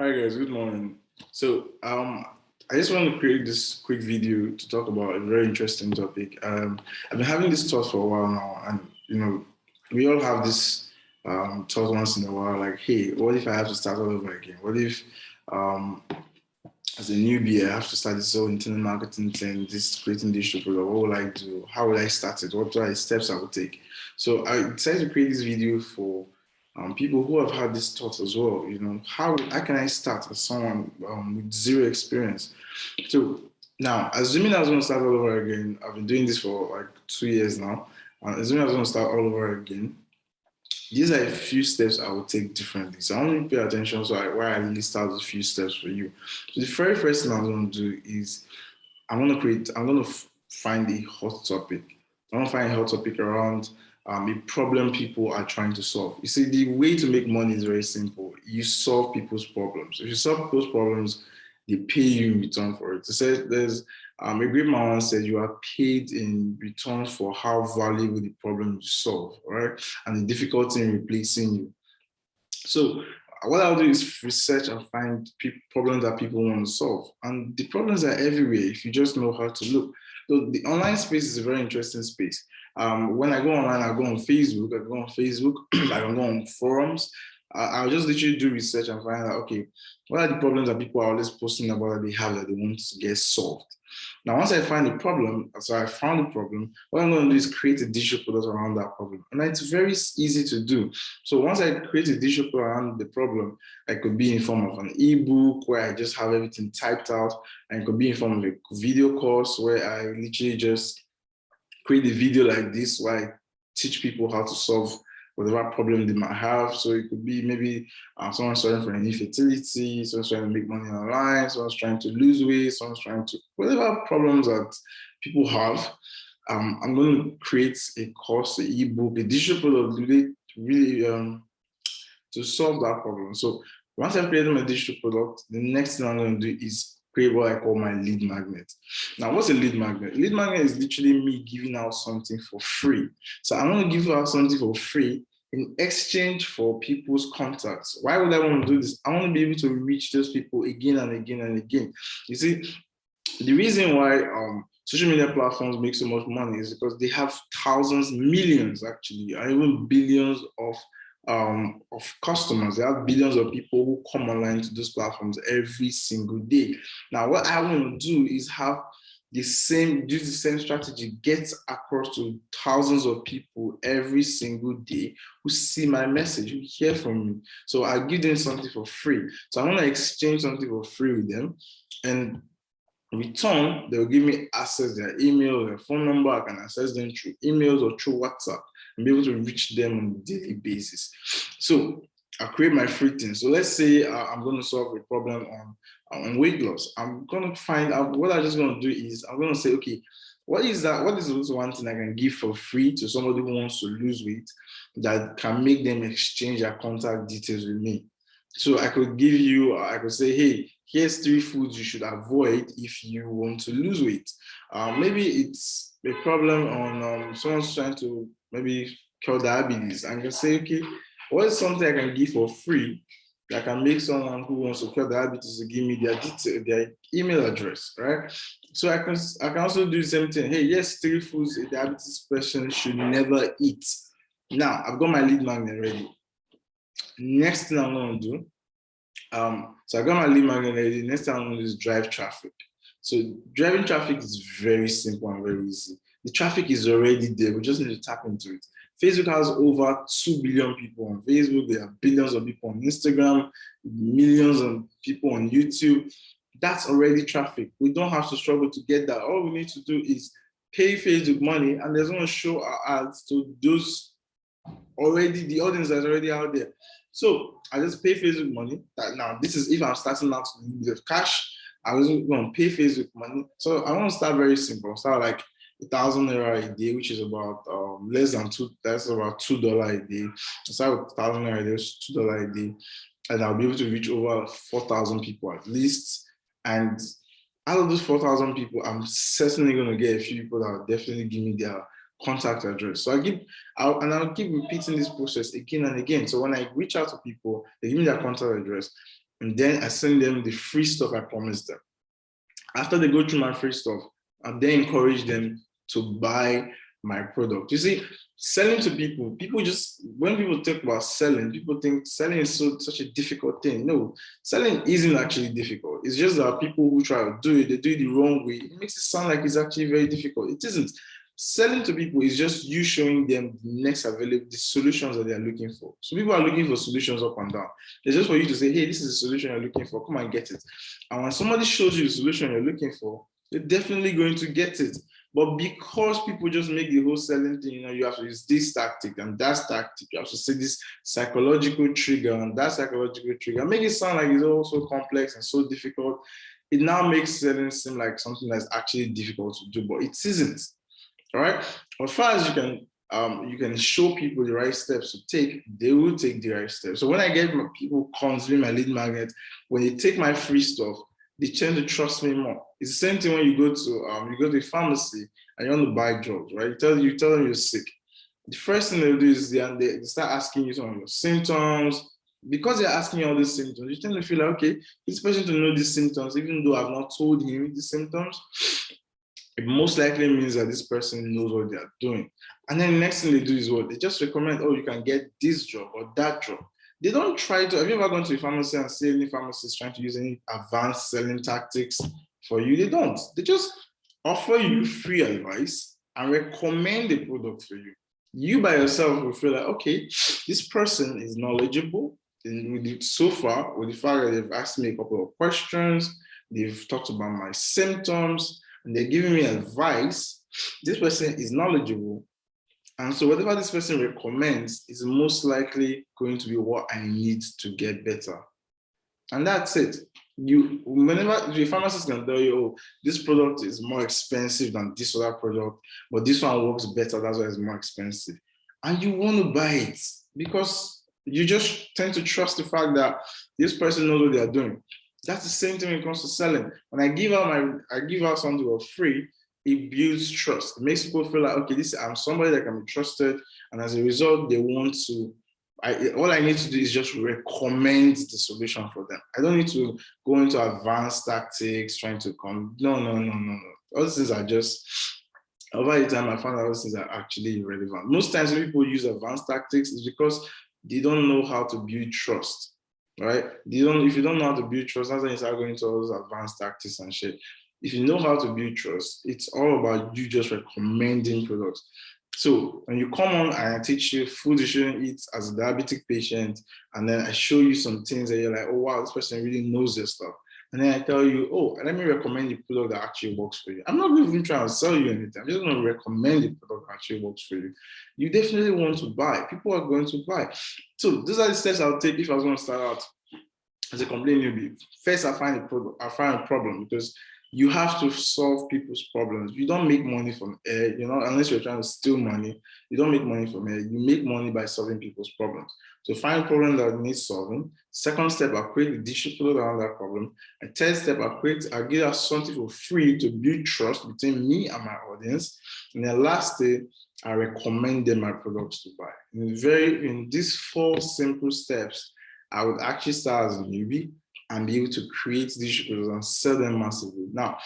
Hi guys, good morning. I just want to create this quick video to talk about a very interesting topic. I've been having this thought for a while now, and we all have this thought once in a while, like, hey, what if I have to start all over again? What if, um, as a newbie, I have to start this whole internet marketing thing, this creating digital product? What will I do? How will I start it? What are the steps I will take? So I decided to create this video for people who have had this thought as well. How can I start as someone with zero experience? So now, assuming I was going to start all over again, I've been doing this for like 2 years now. Assuming I was going to start all over again, these are a few steps I will take differently. So I want you to pay attention. So why I list out a few steps for you. So the very first thing I'm going to do is I'm going to find a hot topic. I want to find a hot topic around a problem people are trying to solve. You see, the way to make money is very simple. You solve people's problems. If you solve people's problems, they pay you in return for it. There's a great man once said you are paid in return for how valuable the problem you solve, right? And the difficulty in replacing you. So what I'll do is research and find problems that people want to solve. And the problems are everywhere if you just know how to look. So the online space is a very interesting space. When I go online, I go on Facebook, I can go on forums. I'll just literally do research and find out, okay, what are the problems that people are always posting about that they have that they want to get solved? Now, once I find the problem, so I found the problem, what I'm going to do is create a digital product around that problem. And it's very easy to do. So once I create a digital product around the problem, it could be in form of an ebook where I just have everything typed out, and it could be in form of a video course where I literally just create a video like this where I teach people how to solve whatever problem they might have. So it could be maybe someone's struggling for infertility, someone's trying to make money online, someone's trying to lose weight, someone's trying to, whatever problems that people have. I'm going to create a course, an ebook, a digital product really to solve that problem. So once I've created my digital product, the next thing I'm going to do is create what I call my lead magnet. Now, what's a lead magnet? Lead magnet is literally me giving out something for free. So I'm going to give out something for free in exchange for people's contacts. Why would I want to do this? I want to be able to reach those people again and again and again. You see, the reason why social media platforms make so much money is because they have thousands, millions actually, or even billions of customers. They have billions of people who come online to those platforms every single day. Now, what I want to do is use the same strategy, get across to thousands of people every single day who see my message, who hear from me. So I give them something for free. So I want to exchange something for free with them. And in return, they'll give me access their email, their phone number. I can access them through emails or through WhatsApp and be able to reach them on a daily basis. So I create my free thing. So let's say I'm going to solve a problem on weight loss. I'm going to find out what I'm just going to do is I'm going to say, okay, what is that? What is also one thing I can give for free to somebody who wants to lose weight that can make them exchange their contact details with me? So I could say, hey, here's 3 foods you should avoid if you want to lose weight. Maybe it's a problem on someone's trying to maybe cure diabetes. I can say, okay, what is something I can give for free that can make someone who wants to cure diabetes to give me their email address, right? So I can also do the same thing. Hey, yes, 3 foods a diabetes person should never eat. Now I've got my lead magnet ready. Next thing I'm going to do, so I got my lead magnet ready. Next thing I'm going to do is drive traffic. So driving traffic is very simple and very easy. The traffic is already there. We just need to tap into it. Facebook has over 2 billion people on Facebook. There are billions of people on Instagram, millions of people on YouTube. That's already traffic. We don't have to struggle to get that. All we need to do is pay Facebook money, and they're going to show our ads to those the audience that's already out there. So I just pay Facebook money. Now, this is if I'm starting out with cash, I was going to pay Facebook money. So I want to start very simple. I'll start like 1,000 naira a day, which is about less than that's about $2 a day. I start with 1,000 naira a day, $2 a day, and I'll be able to reach over 4,000 people at least. And out of those 4,000 people, I'm certainly going to get a few people that will definitely give me their contact address. So I'll keep repeating this process again and again. So when I reach out to people, they give me their contact address. And then I send them the free stuff I promised them. After they go through my free stuff, I then encourage them to buy my product. You see, selling to people just, when people talk about selling, people think selling is such a difficult thing. No, selling isn't actually difficult. It's just that people who try to do it, they do it the wrong way. It makes it sound like it's actually very difficult. It isn't. Selling to people is just you showing them the next available, the solutions that they are looking for. So people are looking for solutions up and down. It's just for you to say, hey, this is the solution you're looking for. Come and get it. And when somebody shows you the solution you're looking for, you're definitely going to get it. But because people just make the whole selling thing, you have to use this tactic and that tactic. You have to say this psychological trigger and that psychological trigger. Make it sound like it's all so complex and so difficult. It now makes selling seem like something that's actually difficult to do, but it isn't. All right. As far as you can show people the right steps to take, they will take the right steps. So when I get my people consuming my lead magnet, when they take my free stuff, they tend to trust me more. It's the same thing when you go to a pharmacy and you want to buy drugs, right? You tell them you're sick. The first thing they'll do is they start asking you some of your symptoms. Because they're asking you all these symptoms, you tend to feel like, okay, this person to know these symptoms, even though I've not told him the symptoms, it most likely means that this person knows what they are doing. And then the next thing they do is what? They just recommend, oh, you can get this drug or that drug. They don't try to, have you ever gone to a pharmacy and see any pharmacist trying to use any advanced selling tactics for you? They don't. They just offer you free advice and recommend a product for you. You by yourself will feel like, okay, this person is knowledgeable. So far, with the fact that they've asked me a couple of questions, they've talked about my symptoms, and they're giving me advice. This person is knowledgeable. And so whatever this person recommends is most likely going to be what I need to get better. And that's it. Whenever the pharmacist can tell you, oh, this product is more expensive than this other product, but this one works better, that's why it's more expensive. And you want to buy it because you just tend to trust the fact that this person knows what they are doing. That's the same thing when it comes to selling. When I give out something for free, it builds trust. It makes people feel like, okay, I'm somebody that can be trusted. And as a result, they want to, all I need to do is just recommend the solution for them. I don't need to go into advanced tactics, trying to come. No. All these things are just, over the time, I found out those things are actually irrelevant. Most times when people use advanced tactics, it's because they don't know how to build trust. Right? If you don't know how to build trust, that's when you start going to all those advanced tactics and shit. If you know how to build trust, it's all about you just recommending products. So when you come on and I teach you food you shouldn't eat as a diabetic patient, and then I show you some things that you're like, oh wow, this person really knows their stuff. And then I tell you, oh, let me recommend the product that actually works for you. I'm not even trying to sell you anything. I'm just going to recommend the product that actually works for you. You definitely want to buy. People are going to buy. So those are the steps I'll take if I was going to start out as a complete newbie. First, I find a problem because you have to solve people's problems. You don't make money from air, unless you're trying to steal money. You don't make money from air. You make money by solving people's problems. So find a problem that needs solving. Second step, I'll create a distributor around that problem. And third step, I'll give out something for free to build trust between me and my audience. And then last thing, I recommend them my products to buy. In these 4 simple steps, I would actually start as a newbie and be able to create distributors and sell them massively. Now,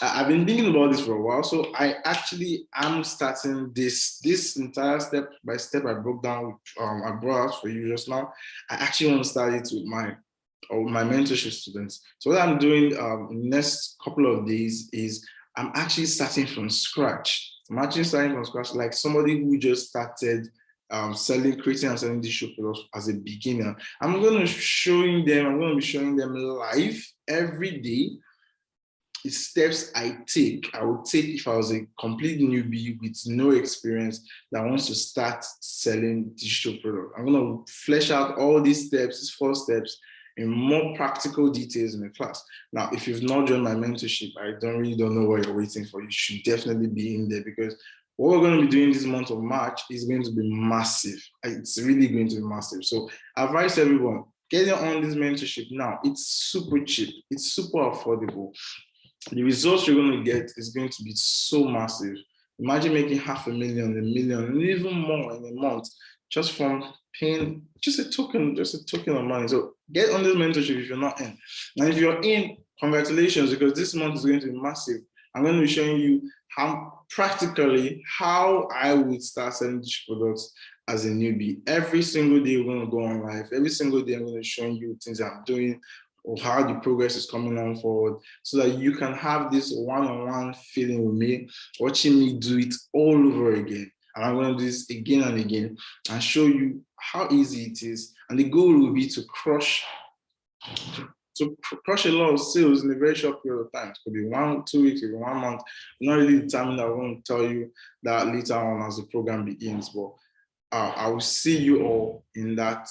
I've been thinking about this for a while, so I actually am starting this entire step by step I broke down, I brought out for you just now. I actually want to start it with my mentorship students. So what I'm doing in the next couple of days is I'm actually starting from scratch. Like somebody who just started creating and selling digital products as a beginner. I'm going to be showing them live every day. The steps I would take if I was a complete newbie with no experience that wants to start selling digital products. I'm going to flesh out all these steps, these 4 steps, in more practical details in the class. Now, if you've not joined my mentorship, I don't know what you're waiting for. You should definitely be in there because what we're going to be doing this month of March is going to be massive. It's really going to be massive. So I advise everyone, getting on this mentorship now. It's super cheap. It's super affordable. The results you're going to get is going to be so massive. Imagine making $500,000, $1 million, and even more in a month. just from paying just a token of money. So get on this mentorship if you're not in. And if you're in, congratulations, because this month is going to be massive. I'm going to be showing you how practically how I would start selling these products as a newbie. Every single day we're going to go on live. Every single day I'm going to show you things I'm doing or how the progress is coming on forward, so that you can have this one-on-one feeling with me, watching me do it all over again. And I'm going to do this again and again and show you how easy it is. And the goal will be to crush a lot of sales in a very short period of time. It could be 1, 2 weeks, it could be 1 month. I'm not really determined. I won't tell you that later on as the program begins, but I will see you all in that